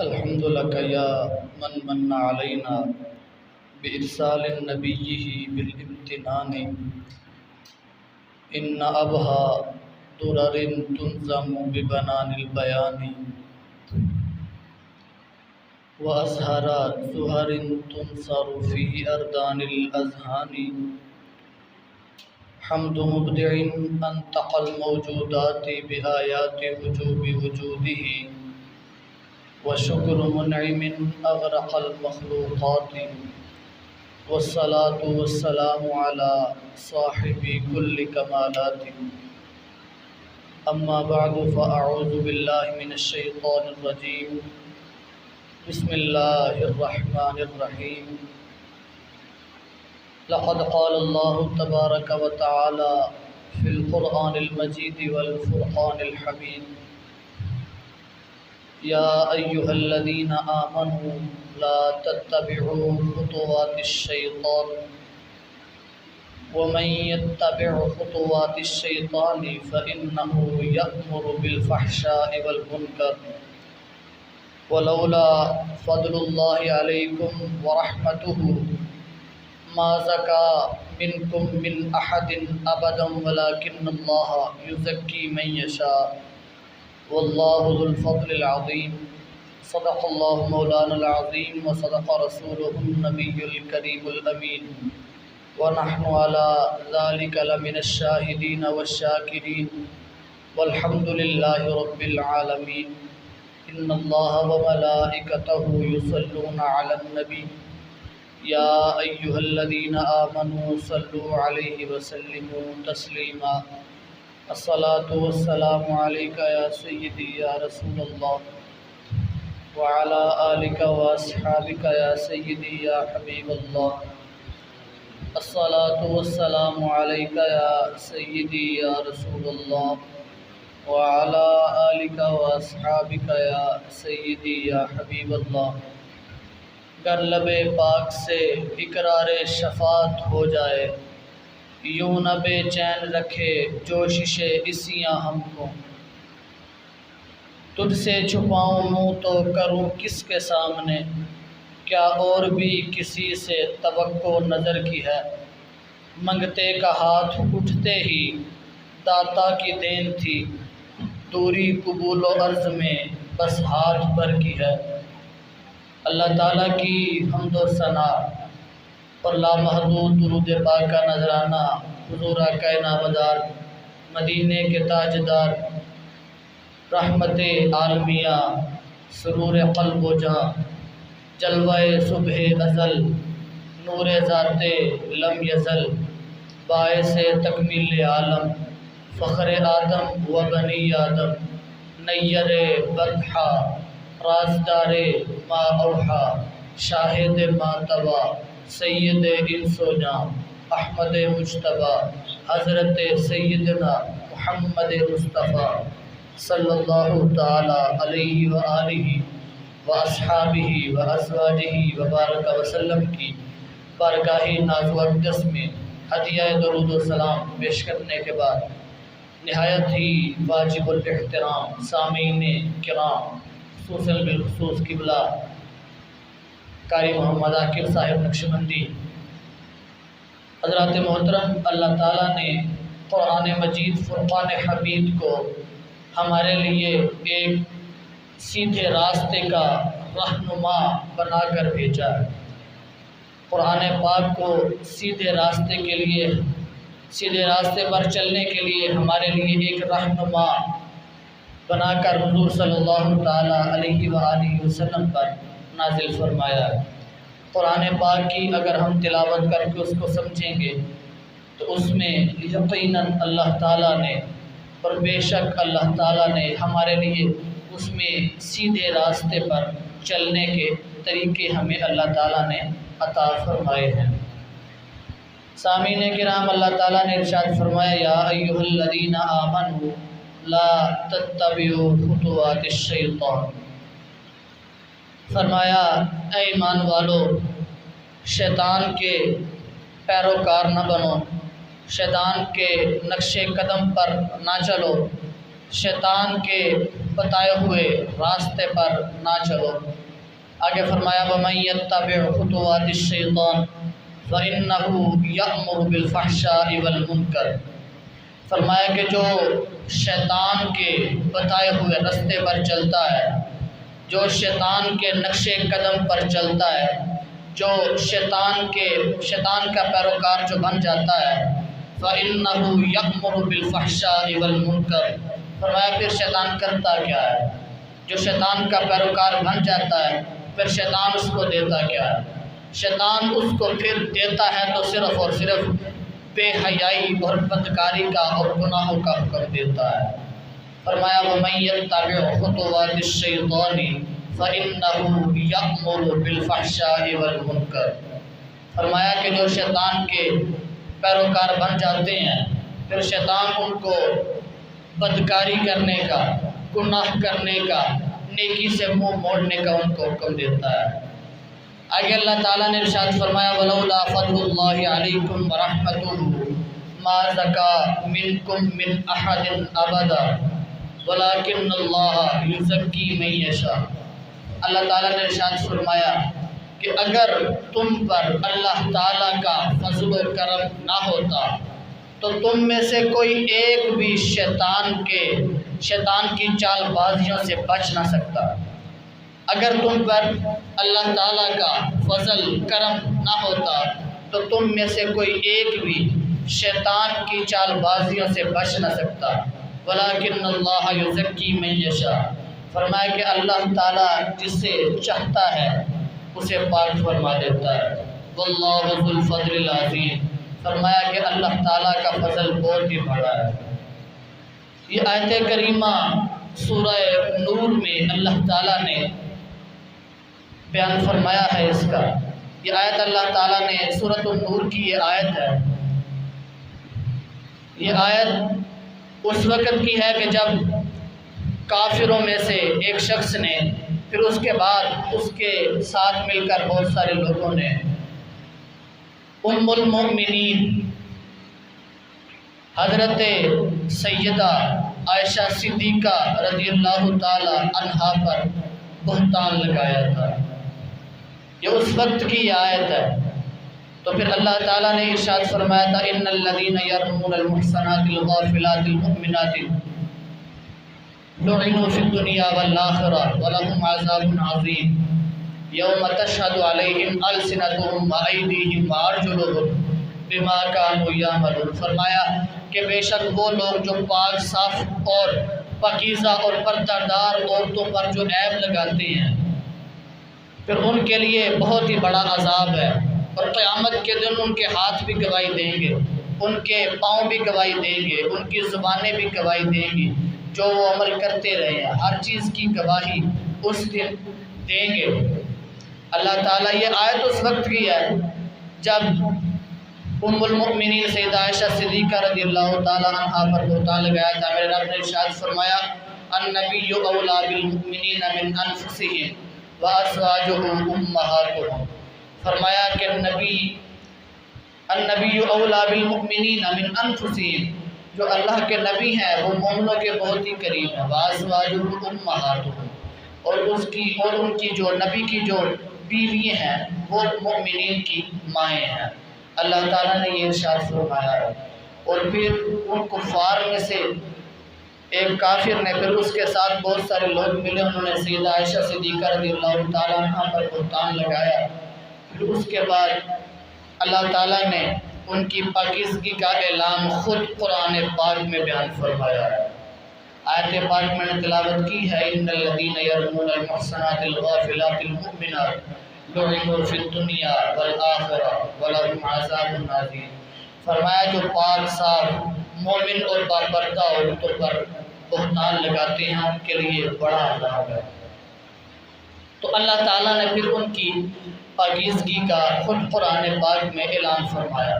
الحمد لك يا من من علينا بإرسال نبيه بالامتنان إن أبها درر تنظم ببنان البيان وأزهر زهر تنصر في أردان الأذهان حمد مبدع أنطق الموجودات بآيات وجوب وجوده وشكر منعم أغرق المخلوقات والصلاة والسلام على صاحب كل كمالات أما بعد فأعوذ بالله من الشيطان الرجيم بسم الله الرحمن الرحيم لقد قال الله تبارك وتعالى في القرآن المجيد والفرقان الحميد يا أيها الذين آمنوا لا تتبعوا خطوات الشيطان ومن يتبع خطوات الشيطان فإنه يأمر بالفحشاء والمنكر ولولا فضل الله عليكم ورحمته ما زكى منكم من أحد أبدا ولكن الله يزكي من يشاء والله ذو الفضل العظيم صدق الله مولانا العظيم وصدق رسوله النبي الكريم الأمين ونحن على ذلك لمن الشاهدين والشاكرين والحمد لله رب العالمين إن الله وملائكته يصلون على النبي يا أيها الذين آمنوا صلوا عليه وسلموا تسليما الصلاة والسلام عليك يا سيدي يا رسول الله وعلى آلك وأصحابك يا سيدي يا حبيب الله الصلاة والسلام عليك يا سيدي يا رسول الله وعلى آلك وأصحابك يا سيدي يا حبيب الله گر لب پاک سے اقرار شفاعت ہو جائے یوں نہ بے چین رکھے جوشش عصیاں ہم کو تجھ سے چھپاؤں منہ تو کروں کس کے سامنے کیا اور بھی کسی سے توقع نظر کی ہے منگتے کا ہاتھ اٹھتے ہی داتا کی دین تھی دوری قبول و عرض میں بس ہاتھ بھر کی ہے اللہ تعالیٰ کی حمد و ثنا اور لامحدود درود پاک کا نذرانہ حضور آقا نامدار مدینے کے تاجدار رحمت عالمیہ سرور قلب و جاں جلوہ صبح ازل نور ذات لم یزل باعث تکمیل عالم فخر آدم و بنی آدم نیر بطحا رازدار ما اوحا شاہد ما توا سید انس و جاں احمد مجتبیٰ حضرت سیدنا محمد مصطفیٰ صلی اللہ تعالی علیہ وآلہ واصحابہ وازواجہ وبارک وسلم کی بارگاہ ناز و اقدس میں ہدیہ درود و سلام پیش کرنے کے بعد نہایت ہی واجب الاحترام سامعین کرام خصوصاً بالخصوص قبلہ قاری محمد عاقب صاحب نقشبندی حضرات محترم، اللہ تعالیٰ نے قرآن مجید فرقان حمید کو ہمارے لیے ایک سیدھے راستے کا رہنما بنا کر بھیجا ہے۔ قرآن پاک کو سیدھے راستے پر چلنے کے لیے ہمارے لیے ایک رہنما بنا کر حضور صلی اللہ تعالیٰ علیہ وآلہ وسلم پر نازل فرمایا ہے۔ قرآن پاک کی اگر ہم تلاوت کر کے اس کو سمجھیں گے تو اس میں یقیناً اللہ تعالیٰ نے اور بے شک اللہ تعالیٰ نے ہمارے لیے اس میں سیدھے راستے پر چلنے کے طریقے ہمیں اللہ تعالیٰ نے عطا فرمائے ہیں۔ سامعین کرام، اللہ تعالیٰ نے ارشاد فرمایا یا ایھا الذین آمنوا لا تتبعوا خطوات الشیطان، فرمایا اے ایمان والو شیطان کے پیروکار نہ بنو، شیطان کے نقش قدم پر نہ چلو، شیطان کے بتائے ہوئے راستے پر نہ چلو۔ آگے فرمایا وَمَن يَتَّبِعْ خُطُوَاتِ الشَّيْطَانِ فَإِنَّهُ يَأْمُرُ بِالْفَحْشَاءِ وَالْمُنکَرِ۔ فرمایا کہ جو شیطان کے بتائے ہوئے راستے پر چلتا ہے، جو شیطان کے نقش قدم پر چلتا ہے، جو شیطان کا پیروکار جو بن جاتا ہے، فَإِنَّهُ يَأْمُرُ بِالْفَحْشَاءِ وَالْمُنکَرِ۔ فرمایا پھر شیطان کرتا کیا ہے؟ جو شیطان کا پیروکار بن جاتا ہے پھر شیطان اس کو دیتا کیا ہے؟ شیطان اس کو پھر دیتا ہے تو صرف اور صرف بے حیائی اور بدکاری کا اور گناہوں کا حکم دیتا ہے۔ فرمایا وَمَن يَتَّبِعْ خُطُوَاتِ الشَّيْطَانِ فَإِنَّهُ يَأْمُرُ بِالْفَحْشَاءِ وَالْمُنکَرِ۔ فرمایا کہ جو شیطان کے پیروکار بن جاتے ہیں پھر شیطان ان کو بدکاری کرنے کا، گناہ کرنے کا، نیکی سے منہ موڑنے کا ان کو حکم دیتا ہے۔ آگے اللہ تعالیٰ نے ارشاد فرمایا وَلَوْلَا فَضْلُ اللَّهِ عَلَيْكُمْ وَرَحْمَتُهُ مَا زَكَىٰ مِنْكُمْ مِنْ أَحَدٍ أَبَدًا وَلَٰكِنَّ اللَّهَ يُزَكِّي مَن يَشَاءُ۔ اللہ تعالیٰ نے ارشاد فرمایا کہ اگر تم پر اللہ تعالیٰ کا فضل و کرم نہ ہوتا تو تم میں سے کوئی ایک بھی شیطان کی چال بازیوں سے بچ نہ سکتا۔ اگر تم پر اللہ تعالیٰ کا فضل کرم نہ ہوتا تو تم میں سے کوئی ایک بھی شیطان کی چال بازیوں سے بچ نہ سکتا۔ وَلَٰكِنَّ اللَّهَ يُزَكِّي مَن يَشَاءُ۔ فرمایا کہ اللہ تعالیٰ جسے چاہتا ہے اسے پاک فرما دیتا ہے۔ وَاللَّهُ ذُو الْفَضْلِ الْعَظِيمِ۔ فرمایا کہ اللہ تعالیٰ کا فضل بہت ہی بڑا ہے۔ یہ آیت کریمہ سورہ نور میں اللہ تعالیٰ نے بیان فرمایا ہے اس کا۔ یہ آیت اللہ تعالیٰ نے سورۃ النور کی یہ آیت ہے۔ یہ آیت اس وقت کی ہے کہ جب کافروں میں سے ایک شخص نے پھر اس کے بعد اس کے ساتھ مل کر بہت سارے لوگوں نے ام المؤمنین حضرت سیدہ عائشہ صدیقہ رضی اللہ تعالی عنہا پر بہتان لگایا تھا۔ یہ اس وقت کی آیت ہے۔ تو پھر اللہ تعالیٰ نے ارشاد فرمایا تھا ان الذین یرمون المحصنات الغافلات المؤمنات لعنوا فی الدنیا والآخرہ ولہم عذاب عظیم یوم تشہد علیہم السنتہم وایدیہم وارجلہم بما کانوا یعملون۔ فرمایا کہ بے شک وہ لوگ جو پاک صاف اور پاکیزہ اور پردہ دار عورتوں پر جو عیب لگاتے ہیں پھر ان کے لیے بہت ہی بڑا عذاب ہے، اور قیامت کے دن ان کے ہاتھ بھی گواہی دیں گے، ان کے پاؤں بھی گواہی دیں گے، ان کی زبانیں بھی گواہی دیں گی، جو وہ عمل کرتے رہے ہیں ہر چیز کی گواہی اس دن دیں گے۔ اللہ تعالیٰ یہ آیت اس وقت کی ہے جب ام المؤمنین سیدہ عائشہ صدیقہ رضی اللہ تعالیٰ عنہا پر بہتان لگایا تھا۔ میرے رب نے ارشاد فرمایا النبی اولیٰ بالمؤمنین من انفسہم وازواجہ امہاتہم۔ فرمایا کہ النبی اولیٰ بالمؤمنین من انفسہم، جو اللہ کے نبی ہیں وہ مومنوں کے بہت ہی قریب ہیں، وازواجہ امہاتہم، اور ان کی جو نبی کی جو بیویاں ہیں وہ مومنین کی مائیں ہیں۔ اللہ تعالیٰ نے یہ ارشاد فرمایا ہے۔ اور پھر ان کفار میں سے ایک کافر نے پھر اس کے ساتھ بہت سارے لوگ ملے، انہوں نے سیدہ عائشہ صدیقہ رضی اللہ تعالیٰ عنہ پر بہتان لگایا۔ پھر اس کے بعد اللہ تعالیٰ نے ان کی پاکیزگی کا اعلان خود قرآن پاک میں بیان فرمایا ہے۔ آیت پاک میں نے تلاوت کی ہے ان الذین یرمون المحصنات الغافلات المؤمنات لعنوا فی الدنیا والآخرہ ولہم عذاب عظیم۔ فرمایا جو پاک صاف مومن اور باپردہ عورتوں پر بہتان لگاتے ہیں ان کے لیے بڑا عذاب ہے۔ تو اللہ تعالیٰ نے پھر ان کی پاکیزگی کا خود قرآن پاک میں اعلان فرمایا۔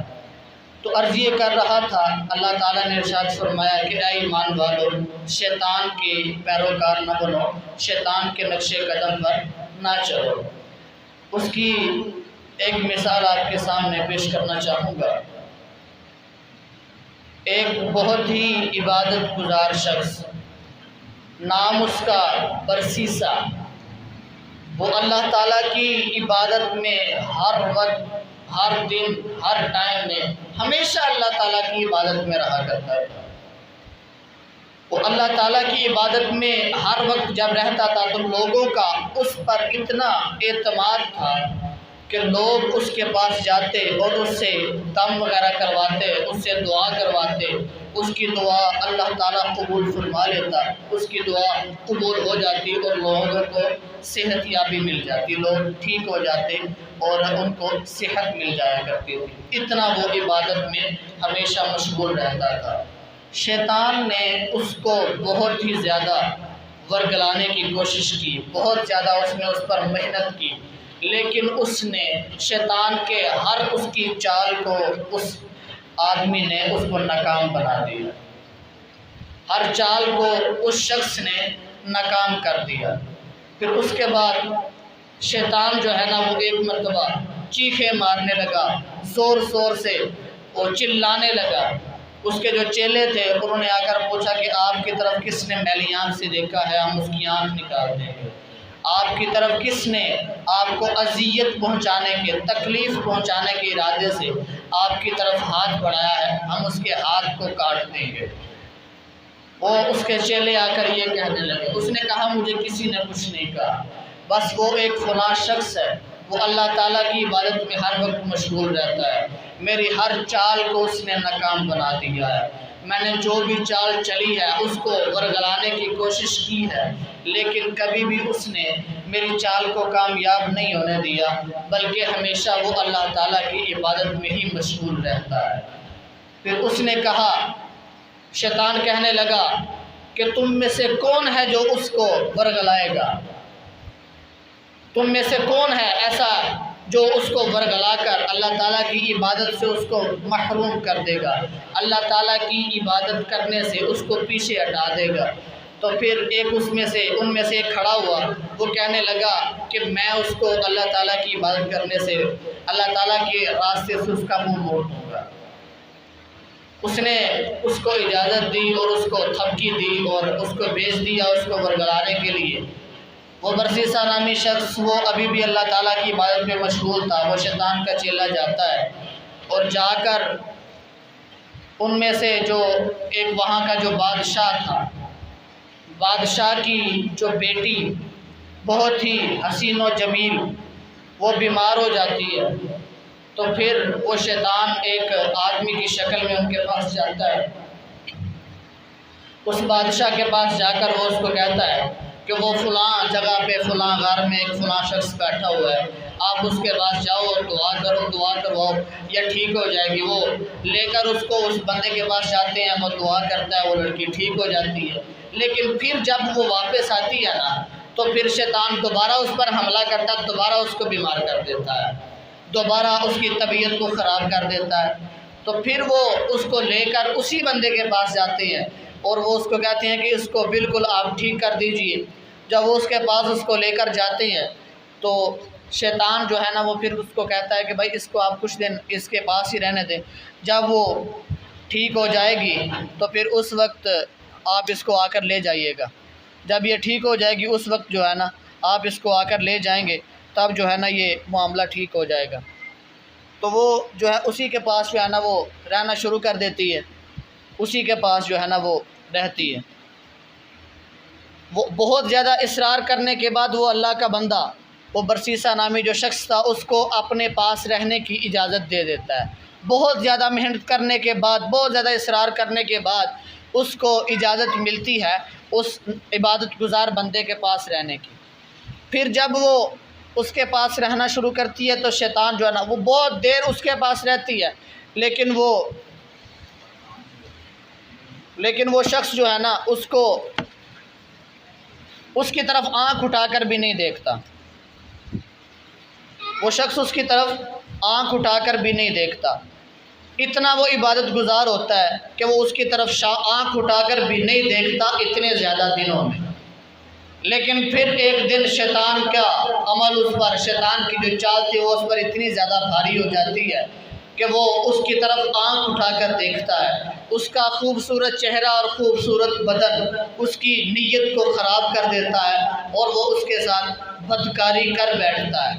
تو عرض یہ کر رہا تھا اللہ تعالیٰ نے ارشاد فرمایا کہ اے ایمان والو شیطان کے پیروکار نہ بنو، شیطان کے نقش قدم پر نہ چلو۔ اس کی ایک مثال آپ کے سامنے پیش کرنا چاہوں گا۔ ایک بہت ہی عبادت گزار شخص نام اس کا برسیسا، وہ اللہ تعالیٰ کی عبادت میں ہر وقت، ہر دن، ہر ٹائم میں ہمیشہ اللہ تعالیٰ کی عبادت میں رہا کرتا ہے۔ وہ اللہ تعالیٰ کی عبادت میں ہر وقت جب رہتا تھا تو لوگوں کا اس پر اتنا اعتماد تھا کہ لوگ اس کے پاس جاتے اور اس سے دم وغیرہ کرواتے، اس سے دعا کرواتے، اس کی دعا اللہ تعالیٰ قبول فرما لیتا، اس کی دعا قبول ہو جاتی اور لوگوں کو صحت یابی مل جاتی، لوگ ٹھیک ہو جاتے اور ان کو صحت مل جایا کرتی تھی۔ اتنا وہ عبادت میں ہمیشہ مشغول رہتا تھا۔ شیطان نے اس کو بہت ہی زیادہ ورگلانے کی کوشش کی، بہت زیادہ اس نے اس پر محنت کی، لیکن اس نے شیطان کے ہر اس کی چال کو اس آدمی نے اس کو ناکام بنا دیا، ہر چال کو اس شخص نے ناکام کر دیا۔ پھر اس کے بعد شیطان جو ہے نا وہ ایک مرتبہ چیخیں مارنے لگا، زور زور سے وہ چلانے لگا۔ اس کے جو چیلے تھے انہوں نے آ کر پوچھا کہ آپ کی طرف کس نے میلی آنکھ سے دیکھا ہے، ہم اس کی آنکھ نکال دیں گے۔ آپ کی طرف کس نے آپ کو اذیت پہنچانے کے، تکلیف پہنچانے کے ارادے سے آپ کی طرف ہاتھ بڑھایا ہے، ہم اس کے ہاتھ کو کاٹ دیں گے۔ وہ اس کے چیلے آ کر یہ کہنے لگے، اس نے کہا مجھے کسی نے کچھ نہیں کہا، بس وہ ایک فلاں شخص ہے، وہ اللہ تعالیٰ کی عبادت میں ہر وقت مشغول رہتا ہے، میری ہر چال کو اس نے ناکام بنا دیا ہے، میں نے جو بھی چال چلی ہے اس کو ورگلانے کی کوشش کی ہے، لیکن کبھی بھی اس نے میری چال کو کامیاب نہیں ہونے دیا، بلکہ ہمیشہ وہ اللہ تعالیٰ کی عبادت میں ہی مشغول رہتا ہے۔ پھر اس نے کہا، شیطان کہنے لگا کہ تم میں سے کون ہے جو اس کو ورگلائے گا؟ تم میں سے کون ہے ایسا جو اس کو ورگلا کر اللہ تعالیٰ کی عبادت سے اس کو محروم کر دے گا، اللہ تعالیٰ کی عبادت کرنے سے اس کو پیچھے ہٹا دے گا؟ تو پھر ایک ان میں سے ایک کھڑا ہوا، وہ کہنے لگا کہ میں اس کو اللہ تعالیٰ کی عبادت کرنے سے، اللہ تعالیٰ کے راستے سے اس کا منہ موڑ دوں گا۔ اس نے اس کو اجازت دی اور اس کو تھپکی دی اور اس کو بھیج دیا اس کو ورگلانے کے لیے۔ وہ برسیسا نامی شخص وہ ابھی بھی اللہ تعالیٰ کی عبادت میں مشغول تھا، وہ شیطان کا چیلا جاتا ہے اور جا کر ان میں سے جو ایک وہاں کا جو بادشاہ تھا، بادشاہ کی جو بیٹی بہت ہی حسین و جمیل، وہ بیمار ہو جاتی ہے، تو پھر وہ شیطان ایک آدمی کی شکل میں ان کے پاس جاتا ہے، اس بادشاہ کے پاس جا کر وہ اس کو کہتا ہے کہ وہ فلاں جگہ پہ فلاں غار میں ایک فلاں شخص بیٹھا ہوا ہے، آپ اس کے پاس جاؤ اور دعا کرو، دعا کرواؤ، یہ ٹھیک ہو جائے گی۔ وہ لے کر اس کو اس بندے کے پاس جاتے ہیں، وہ دعا کرتا ہے، وہ لڑکی ٹھیک ہو جاتی ہے۔ لیکن پھر جب وہ واپس آتی ہے نا تو پھر شیطان دوبارہ اس پر حملہ کرتا ہے، دوبارہ اس کو بیمار کر دیتا ہے، دوبارہ اس کی طبیعت کو خراب کر دیتا ہے۔ تو پھر وہ اس کو لے کر اسی بندے کے پاس جاتے ہیں اور وہ اس کو کہتے ہیں کہ اس کو بالکل آپ ٹھیک کر دیجئے۔ جب وہ اس کے پاس اس کو لے کر جاتے ہیں تو شیطان جو ہے نا وہ پھر اس کو کہتا ہے کہ بھائی اس کو آپ کچھ دن اس کے پاس ہی رہنے دیں، جب وہ ٹھیک ہو جائے گی تو پھر اس وقت آپ اس کو آ کر لے جائیے گا، جب یہ ٹھیک ہو جائے گی اس وقت جو ہے نا آپ اس کو آ کر لے جائیں گے، تب جو ہے نا یہ معاملہ ٹھیک ہو جائے گا۔ تو وہ جو ہے اسی کے پاس جو ہے نا وہ رہنا شروع کر دیتی ہے، اسی کے پاس جو ہے نا وہ رہتی ہے۔ وہ بہت زیادہ اصرار کرنے کے بعد وہ اللہ کا بندہ، وہ برسیسا نامی جو شخص تھا، اس کو اپنے پاس رہنے کی اجازت دے دیتا ہے۔ بہت زیادہ محنت کرنے کے بعد، بہت زیادہ اصرار کرنے کے بعد اس کو اجازت ملتی ہے اس عبادت گزار بندے کے پاس رہنے کی۔ پھر جب وہ اس کے پاس رہنا شروع کرتی ہے تو شیطان جو ہے نا وہ بہت دیر اس کے پاس رہتی ہے، لیکن وہ شخص جو ہے نا اس کو اس کی طرف آنکھ اٹھا کر بھی نہیں دیکھتا، وہ شخص اس کی طرف آنکھ اٹھا کر بھی نہیں دیکھتا، اتنا وہ عبادت گزار ہوتا ہے کہ وہ اس کی طرف آنکھ اٹھا کر بھی نہیں دیکھتا اتنے زیادہ دنوں میں۔ لیکن پھر ایک دن شیطان کا عمل اس پر، شیطان کی جو چال تھی وہ اس پر اتنی زیادہ بھاری ہو جاتی ہے کہ وہ اس کی طرف آنکھ اٹھا کر دیکھتا ہے، اس کا خوبصورت چہرہ اور خوبصورت بدن اس کی نیت کو خراب کر دیتا ہے اور وہ اس کے ساتھ بدکاری کر بیٹھتا ہے۔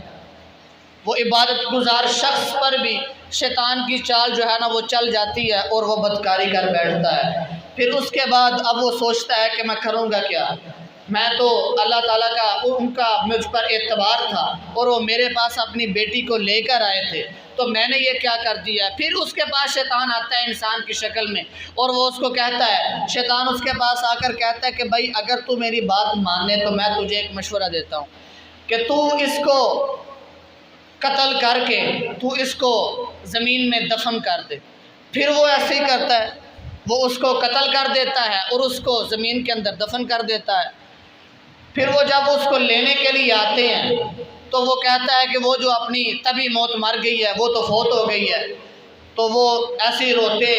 وہ عبادت گزار شخص پر بھی شیطان کی چال جو ہے نا وہ چل جاتی ہے اور وہ بدکاری کر بیٹھتا ہے۔ پھر اس کے بعد اب وہ سوچتا ہے کہ میں کروں گا کیا، میں تو اللہ تعالیٰ کا ان کا مجھ پر اعتبار تھا اور وہ میرے پاس اپنی بیٹی کو لے کر آئے تھے، تو میں نے یہ کیا کر دیا۔ پھر اس کے پاس شیطان آتا ہے انسان کی شکل میں اور وہ اس کو کہتا ہے، شیطان اس کے پاس آ کر کہتا ہے کہ بھائی اگر تو میری بات مانے تو میں تجھے ایک مشورہ دیتا ہوں کہ تو اس کو قتل کر کے تو اس کو زمین میں دفن کر دے۔ پھر وہ ایسے ہی کرتا ہے، وہ اس کو قتل کر دیتا ہے اور اس کو زمین کے اندر دفن کر دیتا ہے۔ پھر وہ جب اس کو لینے کے لیے آتے ہیں تو وہ کہتا ہے کہ وہ جو اپنی طبی موت مر گئی ہے وہ تو فوت ہو گئی ہے، تو وہ ایسے ہی روتے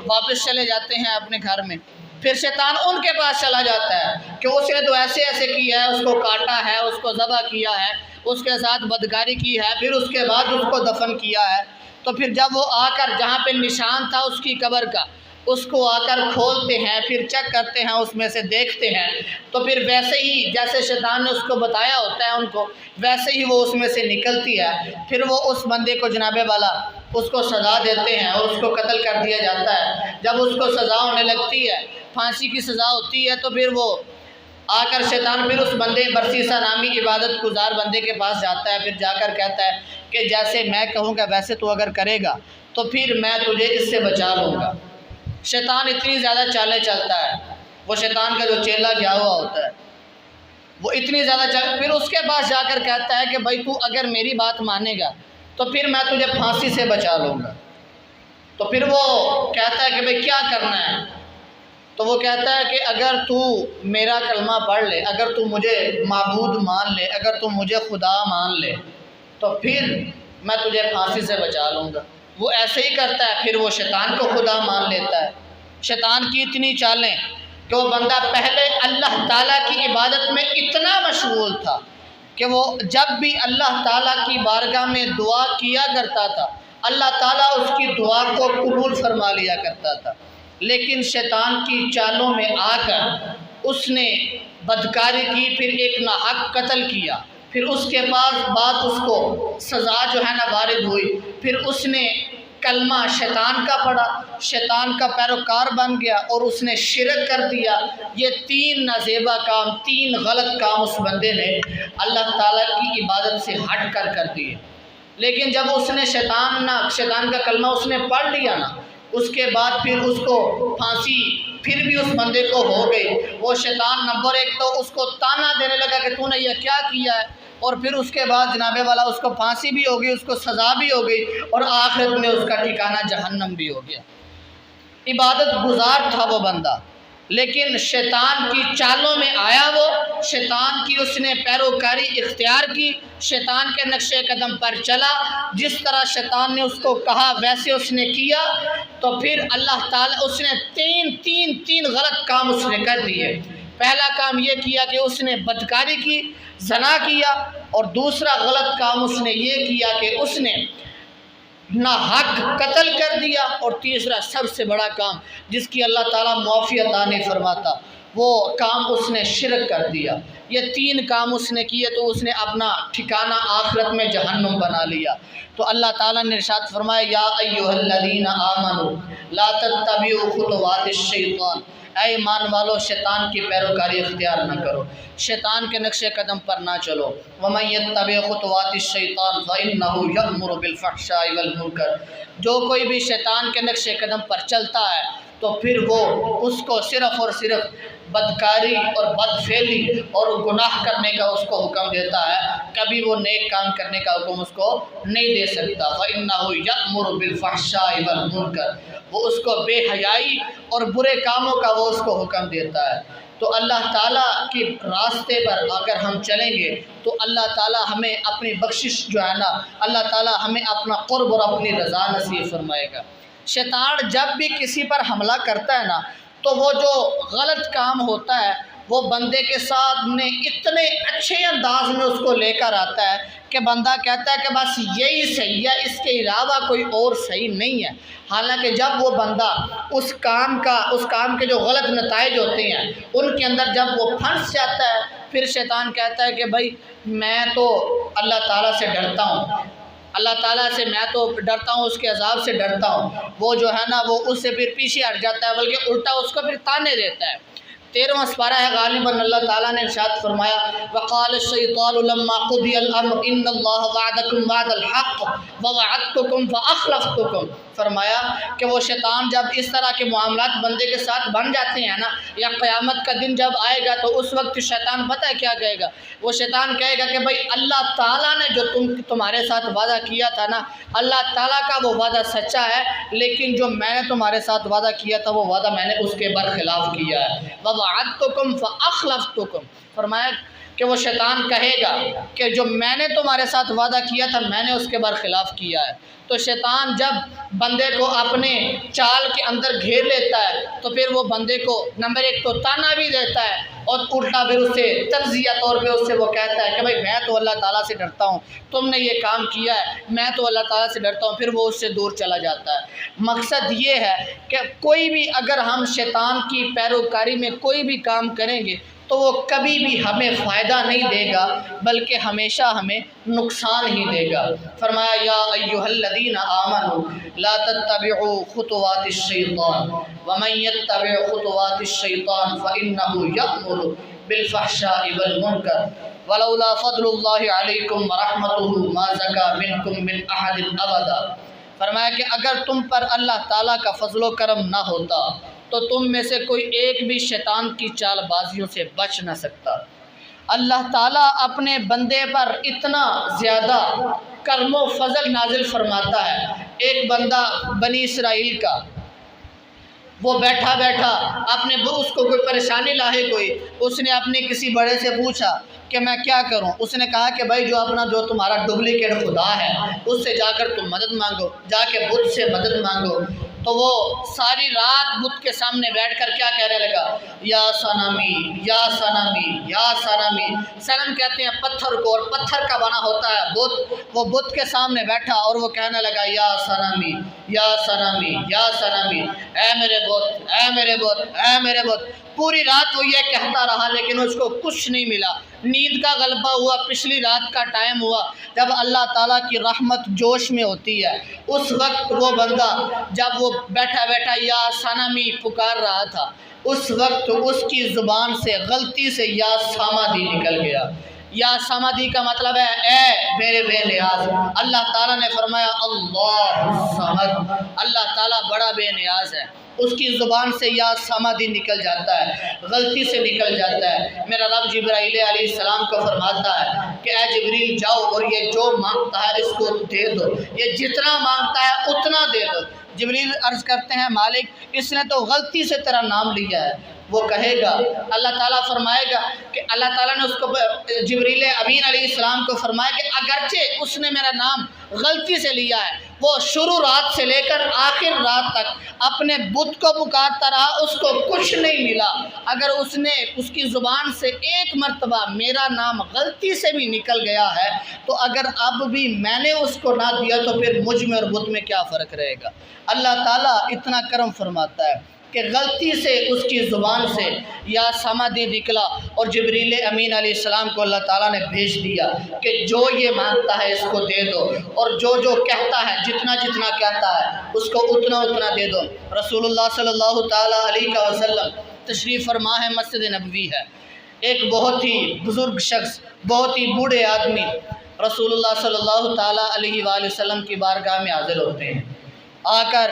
واپس چلے جاتے ہیں اپنے گھر میں۔ پھر شیطان ان کے پاس چلا جاتا ہے کہ اس نے تو ایسے ایسے کیا ہے، اس کو کاٹا ہے، اس کو ذبح کیا ہے، اس کے ساتھ بدکاری کی ہے، پھر اس کے بعد اس کو دفن کیا ہے۔ تو پھر جب وہ آ کر جہاں پہ نشان تھا اس کی قبر کا، اس کو آ کر کھولتے ہیں، پھر چیک کرتے ہیں، اس میں سے دیکھتے ہیں، تو پھر ویسے ہی جیسے شیطان نے اس کو بتایا ہوتا ہے ان کو، ویسے ہی وہ اس میں سے نکلتی ہے۔ پھر وہ اس بندے کو جناب والا اس کو سزا دیتے ہیں اور اس کو قتل کر دیا جاتا ہے۔ جب اس کو سزا ہونے لگتی ہے، پھانسی کی سزا ہوتی ہے، تو پھر وہ آ کر شیطان پھر اس بندے برسیسہ نامی عبادت گزار بندے کے پاس جاتا ہے، پھر جا کر کہتا ہے کہ جیسے میں کہوں گا ویسے تو اگر کرے گا تو پھر میں تجھے اس سے بچا لوں گا۔ شیطان اتنی زیادہ چالیں چلتا ہے، وہ شیطان کا جو چیلا گیا ہوا ہوتا ہے وہ اتنی زیادہ پھر اس کے پاس جا کر کہتا ہے کہ بھائی تو اگر میری بات مانے گا تو پھر میں تجھے پھانسی سے بچا لوں گا۔ تو پھر وہ کہتا ہے کہ بھائی کیا کرنا ہے، تو وہ کہتا ہے کہ اگر تو میرا کلمہ پڑھ لے، اگر تو مجھے معبود مان لے، اگر تو مجھے خدا مان لے تو پھر میں تجھے پھانسی سے بچا لوں گا۔ وہ ایسے ہی کرتا ہے، پھر وہ شیطان کو خدا مان لیتا ہے۔ شیطان کی اتنی چالیں کہ وہ بندہ پہلے اللہ تعالیٰ کی عبادت میں اتنا مشغول تھا کہ وہ جب بھی اللہ تعالیٰ کی بارگاہ میں دعا کیا کرتا تھا اللہ تعالیٰ اس کی دعا کو قبول فرما لیا کرتا تھا، لیکن شیطان کی چالوں میں آ کر اس نے بدکاری کی، پھر ایک ناحق قتل کیا، پھر اس کے بعد اس کو سزا جو ہے نا وارد ہوئی، پھر اس نے کلمہ شیطان کا پڑھا، شیطان کا پیروکار بن گیا اور اس نے شرک کر دیا۔ یہ تین نازیبا کام، تین غلط کام اس بندے نے اللہ تعالیٰ کی عبادت سے ہٹ کر دیے۔ لیکن جب اس نے شیطان کا کلمہ اس نے پڑھ لیا نا، اس کے بعد پھر اس کو پھانسی پھر بھی اس بندے کو ہو گئی۔ وہ شیطان نمبر ایک تو اس کو تانا دینے لگا کہ تو نے یہ کیا کیا ہے، اور پھر اس کے بعد جناب والا اس کو پھانسی بھی ہو گئی، اس کو سزا بھی ہو گئی، اور آخرت میں اس کا ٹھکانہ جہنم بھی ہو گیا۔ عبادت گزار تھا وہ بندہ، لیکن شیطان کی چالوں میں آیا، وہ شیطان کی اس نے پیروکاری اختیار کی، شیطان کے نقش قدم پر چلا، جس طرح شیطان نے اس کو کہا ویسے اس نے کیا، تو پھر اللہ تعالیٰ اس نے تین غلط کام اس نے کر دیے۔ پہلا کام یہ کیا کہ اس نے بدکاری کی، زنا کیا، اور دوسرا غلط کام اس نے یہ کیا کہ اس نے ناحق قتل کر دیا، اور تیسرا سب سے بڑا کام جس کی اللہ تعالیٰ معافی عطا نہیں فرماتا وہ کام اس نے شرک کر دیا۔ یہ تین کام اس نے کیے تو اس نے اپنا ٹھکانہ آخرت میں جہنم بنا لیا۔ تو اللہ تعالیٰ نے ارشاد فرمایا یا ایھا الذین آمنوا لا تتبعوا خطوات الشیطان، اے ایمان والو شیطان کی پیروکاری اختیار نہ کرو، شیطان کے نقش قدم پر نہ چلو۔ ومن یتبع خطوات الشیطان فإنہ یأمر بالفحشاء والمنکر، جو کوئی بھی شیطان کے نقش قدم پر چلتا ہے تو پھر وہ اس کو صرف اور صرف بدکاری اور بدفعلی اور گناہ کرنے کا اس کو حکم دیتا ہے، کبھی وہ نیک کام کرنے کا حکم اس کو نہیں دے سکتا۔ فإنہ یأمر بالفحشاء والمنکر، وہ اس کو بے حیائی اور برے کاموں کا وہ اس کو حکم دیتا ہے۔ تو اللہ تعالیٰ کے راستے پر اگر ہم چلیں گے تو اللہ تعالیٰ ہمیں اپنی بخشش جو ہے نا، اللہ تعالیٰ ہمیں اپنا قرب اور اپنی رضا نصیب فرمائے گا۔ شیطان جب بھی کسی پر حملہ کرتا ہے نا تو وہ جو غلط کام ہوتا ہے وہ بندے کے ساتھ میں اتنے اچھے انداز میں اس کو لے کر آتا ہے کہ بندہ کہتا ہے کہ بس یہی صحیح ہے، اس کے علاوہ کوئی اور صحیح نہیں ہے۔ حالانکہ جب وہ بندہ اس کام کے جو غلط نتائج ہوتے ہیں ان کے اندر جب وہ پھنس جاتا ہے، پھر شیطان کہتا ہے کہ بھائی میں تو اللہ تعالیٰ سے ڈرتا ہوں، اللہ تعالیٰ سے میں تو ڈرتا ہوں، اس کے عذاب سے ڈرتا ہوں۔ وہ جو ہے نا وہ اس سے پھر پیچھے ہٹ جاتا ہے، بلکہ الٹا اس کو پھر تانے دیتا ہے۔ 13واں سپارہ ہے غالباً اللہ تعالیٰ نے ارشاد فرمایا وقال الشیطان لما قضی الامر ان اللہ وعدکم وعد الحق ووعدتکم فاخلفتکم، فرمایا کہ وہ شیطان جب اس طرح کے معاملات بندے کے ساتھ بن جاتے ہیں نا، یا قیامت کا دن جب آئے گا تو اس وقت شیطان پتہ ہے کیا کہے گا؟ وہ شیطان کہے گا کہ بھائی اللہ تعالیٰ نے جو تمہارے ساتھ وعدہ کیا تھا نا، اللہ تعالیٰ کا وہ وعدہ سچا ہے، لیکن جو میں نے تمہارے ساتھ وعدہ کیا تھا وہ وعدہ میں نے اس کے برخلاف کیا ہے۔ وَوَعَدتُّكُمْ فَأَخْلَفْتُكُمْ، فرمایا کہ وہ شیطان کہے گا کہ جو میں نے تمہارے ساتھ وعدہ کیا تھا میں نے اس کے برخلاف کیا ہے۔ تو شیطان جب بندے کو اپنے چال کے اندر گھیر لیتا ہے تو پھر وہ بندے کو نمبر ایک تو تانا بھی دیتا ہے، اور الٹا پھر اس سے تجزیہ طور پہ اس سے وہ کہتا ہے کہ بھائی میں تو اللہ تعالیٰ سے ڈرتا ہوں، تم نے یہ کام کیا ہے، میں تو اللہ تعالیٰ سے ڈرتا ہوں، پھر وہ اس سے دور چلا جاتا ہے۔ مقصد یہ ہے کہ کوئی بھی اگر ہم شیطان کی پیروکاری میں کوئی بھی کام کریں گے تو وہ کبھی بھی ہمیں فائدہ نہیں دے گا، بلکہ ہمیشہ ہمیں نقصان ہی دے گا۔ فرمایا یا ایھا الذین آمنوا لا تتبعوا خطوات الشیطان ومن یتبع خطوات الشیطان فإنہ یأمر بالفحشاء والمنکر ولولا فضل اللہ علیکم ورحمتہ ما زکا منکم من احد ابدا، فرمایا کہ اگر تم پر اللہ تعالیٰ کا فضل و کرم نہ ہوتا تو تم میں سے کوئی ایک بھی شیطان کی چال بازیوں سے بچ نہ سکتا۔ اللہ تعالیٰ اپنے بندے پر اتنا زیادہ کرم و فضل نازل فرماتا ہے۔ ایک بندہ بنی اسرائیل کا، وہ بیٹھا اپنے اس کو کوئی پریشانی لاحق ہوئی، اس نے اپنے کسی بڑے سے پوچھا کہ میں کیا کروں؟ اس نے کہا کہ بھائی جو تمہارا ڈپلیکیٹ خدا ہے اس سے جا کر تم مدد مانگو، جا کے بت سے مدد مانگو۔ تو وہ ساری رات بت کے سامنے بیٹھ کر کیا کہنے لگا؟ یا صنمی یا صنمی یا صنمی۔ صنم کہتے ہیں پتھر کو، اور پتھر کا بنا ہوتا ہے بت۔ وہ بت کے سامنے بیٹھا اور وہ کہنے لگا یا صنمی یا صنمی یا صنمی، اے میرے بت اے میرے بت اے میرے بت۔ پوری رات وہ یہ کہتا رہا لیکن اس کو کچھ نہیں ملا۔ نیند کا غلبہ ہوا، پچھلی رات کا ٹائم ہوا جب اللہ تعالیٰ کی رحمت جوش میں ہوتی ہے، اس وقت وہ بندہ جب وہ بیٹھا یا صنمی پکار رہا تھا، اس وقت اس کی زبان سے غلطی سے یا سامادی نکل گیا۔ یا سامادی کا مطلب ہے اے میرے بے نیاز۔ اللہ تعالیٰ نے فرمایا اللہ الصمد، اللہ تعالیٰ بڑا بے نیاز ہے۔ اس کی زبان سے یا سمادی نکل جاتا ہے، غلطی سے نکل جاتا ہے۔ میرا رب جبرائیل علیہ السلام کو فرماتا ہے کہ اے جبریل جاؤ اور یہ جو مانگتا ہے اس کو دے دو، یہ جتنا مانگتا ہے اتنا دے دو۔ جبریل عرض کرتے ہیں مالک اس نے تو غلطی سے تیرا نام لیا ہے۔ وہ کہے گا، اللہ تعالیٰ فرمائے گا کہ اللہ تعالیٰ نے اس کو جبریل امین علیہ السلام کو فرمایا کہ اگرچہ اس نے میرا نام غلطی سے لیا ہے، وہ شروع رات سے لے کر آخر رات تک اپنے بت کو پکارتا رہا، اس کو کچھ نہیں ملا۔ اگر اس نے اس کی زبان سے ایک مرتبہ میرا نام غلطی سے بھی نکل گیا ہے تو اگر اب بھی میں نے اس کو نہ دیا تو پھر مجھ میں اور بت میں کیا فرق رہے گا؟ اللہ تعالیٰ اتنا کرم فرماتا ہے کہ غلطی سے اس کی زبان سے یا سمادی نکلا اور جبریل امین علیہ السلام کو اللہ تعالیٰ نے بھیج دیا کہ جو یہ مانگتا ہے اس کو دے دو، اور جو کہتا ہے جتنا کہتا ہے اس کو اتنا دے دو۔ رسول اللہ صلی اللہ تعالیٰ علیہ وسلم تشریف فرما ہے، مسجد نبوی ہے، ایک بہت ہی بزرگ شخص، بہت ہی بوڑھے آدمی رسول اللہ صلی اللہ تعالیٰ علیہ وآلہ وسلم کی بارگاہ میں حاضر ہوتے ہیں۔ آ کر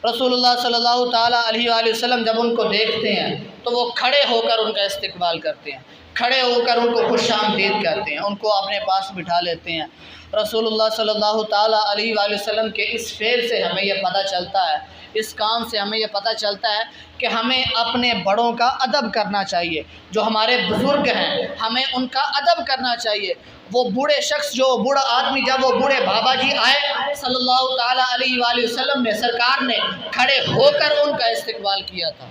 رسول اللہ صلی اللہ تعالیٰ علیہ وآلہ وسلم جب ان کو دیکھتے ہیں تو وہ کھڑے ہو کر ان کا استقبال کرتے ہیں، کھڑے ہو کر ان کو خوش آمدید کہتے ہیں، ان کو اپنے پاس بٹھا لیتے ہیں۔ رسول اللہ صلی اللہ تعالیٰ علیہ وآلہ وسلم کے اس فعل سے ہمیں یہ پتہ چلتا ہے، اس کام سے ہمیں یہ پتہ چلتا ہے کہ ہمیں اپنے بڑوں کا ادب کرنا چاہیے۔ جو ہمارے بزرگ ہیں ہمیں ان کا ادب کرنا چاہیے۔ وہ بوڑھے شخص، جو بوڑھا آدمی، جب وہ بوڑھے بابا جی آئے صلی اللہ تعالیٰ علیہ وآلہ وسلم نے، سرکار نے کھڑے ہو کر ان کا استقبال کیا تھا۔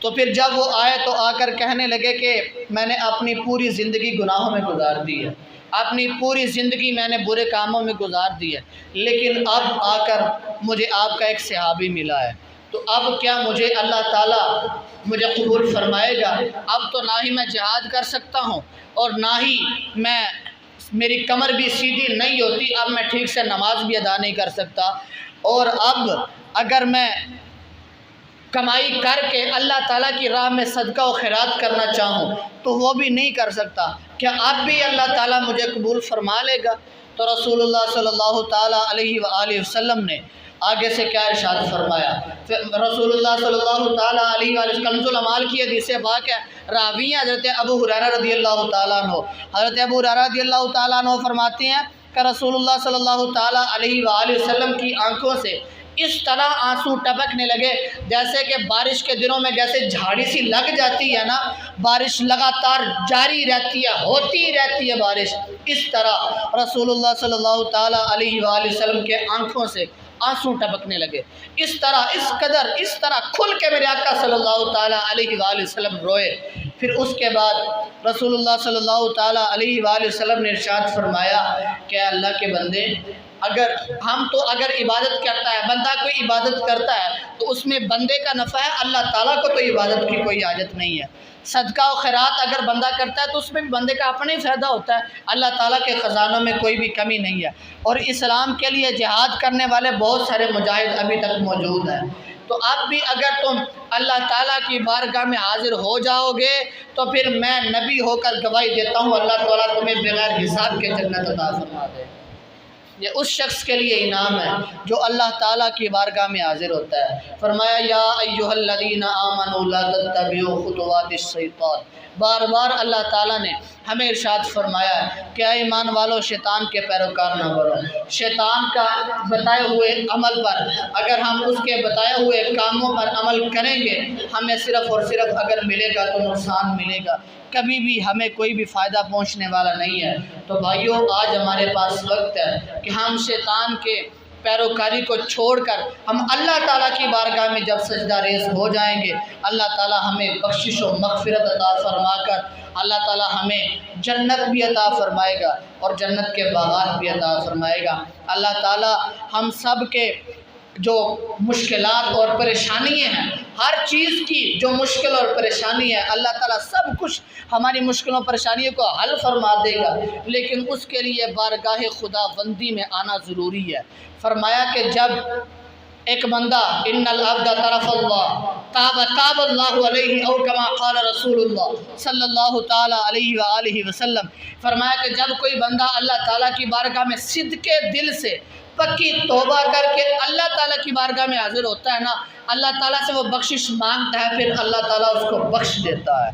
تو پھر جب وہ آئے تو آ کر کہنے لگے کہ میں نے اپنی پوری زندگی گناہوں میں گزار دی ہے، اپنی پوری زندگی میں نے برے کاموں میں گزار دی ہے، لیکن اب آ کر مجھے آپ کا ایک صحابی ملا ہے، تو اب کیا مجھے اللہ تعالیٰ مجھے قبول فرمائے گا؟ اب تو نہ ہی میں جہاد کر سکتا ہوں اور نہ ہی میری کمر بھی سیدھی نہیں ہوتی، اب میں ٹھیک سے نماز بھی ادا نہیں کر سکتا، اور اب اگر میں کمائی کر کے اللہ تعالیٰ کی راہ میں صدقہ و خیرات کرنا چاہوں تو وہ بھی نہیں کر سکتا، کیا اب بھی اللہ تعالیٰ مجھے قبول فرما لے گا؟ تو رسول اللہ صلی اللہ تعالیٰ علیہ وآلہ وسلم نے آگے سے کیا ارشاد فرمایا؟ رسول اللہ صلی اللہ تعالیٰ علیہ وآلہ وسلم کنز العمال کی حدیث پاک ہے، راوی ہیں حضرت ابو ہریرہ رضی اللہ تعالیٰ عنہ۔ حضرت ابو ہریرہ رضی اللہ تعالیٰ عنہ فرماتے ہیں کہ رسول اللہ صلی اللہ تعالیٰ علیہ وآلہ وسلم کی آنکھوں سے اس طرح آنسو ٹپکنے لگے جیسے کہ بارش کے دنوں میں جیسے جھاڑی سی لگ جاتی ہے نا، بارش لگاتار جاری رہتی ہے، ہوتی رہتی ہے بارش، اس طرح رسول اللہ صلی اللہ تعالیٰ علیہ وآلہ وسلم کے آنکھوں سے آنسو ٹپکنے لگے، اس طرح کھل کے میرے آقا صلی اللہ تعالیٰ علیہ وآلہ وسلم روئے۔ پھر اس کے بعد رسول اللہ صلی اللہ تعالیٰ علیہ وآلہ وسلم نے ارشاد فرمایا کہ اللہ کے بندے، اگر عبادت کرتا ہے بندہ، کوئی عبادت کرتا ہے تو اس میں بندے کا نفع ہے، اللہ تعالیٰ کو تو عبادت کی کوئی حاجت نہیں ہے۔ صدقہ و خیرات اگر بندہ کرتا ہے تو اس میں بھی بندے کا اپنا ہی فائدہ ہوتا ہے، اللہ تعالیٰ کے خزانوں میں کوئی بھی کمی نہیں ہے، اور اسلام کے لیے جہاد کرنے والے بہت سارے مجاہد ابھی تک موجود ہیں۔ تو اب بھی اگر تم اللہ تعالیٰ کی بارگاہ میں حاضر ہو جاؤ گے تو پھر میں نبی ہو کر گواہی دیتا ہوں اللہ تعالیٰ تمہیں بغیر حساب کے جنت عطا فرما دے۔ یہ اس شخص کے لیے انعام ہے جو اللہ تعالیٰ کی بارگاہ میں حاضر ہوتا ہے۔ فرمایا یا ایھا الذین آمنوا لا تتبعوا خطوات الشیطان، بار بار اللہ تعالیٰ نے ہمیں ارشاد فرمایا ہے کہ اے ایمان والو شیطان کے پیروکار نہ بنو۔ شیطان کا بتائے ہوئے عمل پر اگر ہم اس کے بتائے ہوئے کاموں پر عمل کریں گے، ہمیں صرف اور صرف اگر ملے گا تو نقصان ملے گا، کبھی بھی ہمیں کوئی بھی فائدہ پہنچنے والا نہیں ہے۔ تو بھائیو، آج ہمارے پاس وقت ہے کہ ہم شیطان کے پیروکاری کو چھوڑ کر ہم اللہ تعالیٰ کی بارگاہ میں جب سجدہ ریز ہو جائیں گے، اللہ تعالیٰ ہمیں بخشش و مغفرت عطا فرما کر اللہ تعالیٰ ہمیں جنت بھی عطا فرمائے گا اور جنت کے باغات بھی عطا فرمائے گا۔ اللہ تعالیٰ ہم سب کے جو مشکلات اور پریشانیاں ہیں، ہر چیز کی جو مشکل اور پریشانی ہے، اللہ تعالیٰ سب کچھ ہماری مشکلوں پریشانیوں کو حل فرما دے گا، لیکن اس کے لیے بارگاہ خدا بندی میں آنا ضروری ہے۔ فرمایا کہ جب ایک بندہ ان العبد طرف اللہ تاب اللہ علیہ، او کما قال رسول اللہ صلی اللہ تعالیٰ علیہ وآلہ وسلم، فرمایا کہ جب کوئی بندہ اللہ تعالیٰ کی بارگاہ میں صدق دل سے پکی توبہ کر کے اللہ تعالیٰ کی بارگاہ میں حاضر ہوتا ہے نا، اللہ تعالیٰ سے وہ بخشش مانگتا ہے، پھر اللہ تعالیٰ اس کو بخش دیتا ہے۔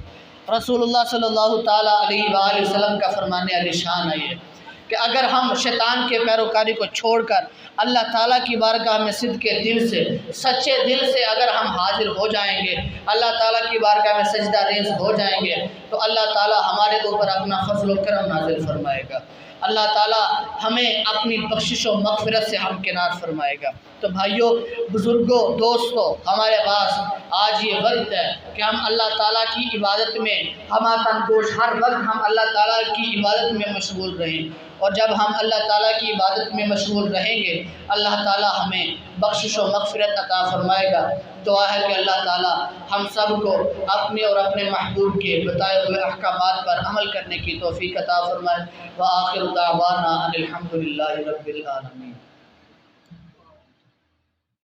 رسول اللہ صلی اللہ تعالیٰ علیہ وآلہ وسلم کا فرمان علی شان ہے یہ کہ اگر ہم شیطان کے پیروکاری کو چھوڑ کر اللہ تعالیٰ کی بارگاہ میں صدق دل سے، سچے دل سے اگر ہم حاضر ہو جائیں گے، اللہ تعالیٰ کی بارگاہ میں سجدہ ریز ہو جائیں گے، تو اللہ تعالیٰ ہمارے اوپر اپنا فضل و کرم نازل فرمائے گا، اللہ تعالیٰ ہمیں اپنی بخشش و مغفرت سے ہمکنار فرمائے گا۔ تو بھائیوں، بزرگوں، دوستوں، ہمارے پاس آج یہ وقت ہے کہ ہم اللہ تعالیٰ کی عبادت میں ہمہ گوش ہر وقت ہم اللہ تعالیٰ کی عبادت میں مشغول رہیں، اور جب ہم اللہ تعالیٰ کی عبادت میں مشغول رہیں گے، اللہ تعالیٰ ہمیں بخشش و مغفرت عطا فرمائے گا۔ دعا ہے کہ اللہ تعالیٰ ہم سب کو اپنے اور اپنے محبوب کے بتائے ہوئے احکامات پر عمل کرنے کی توفیق عطا فرمائے۔ وآخر دعوانا ان الحمد للہ رب العالمین۔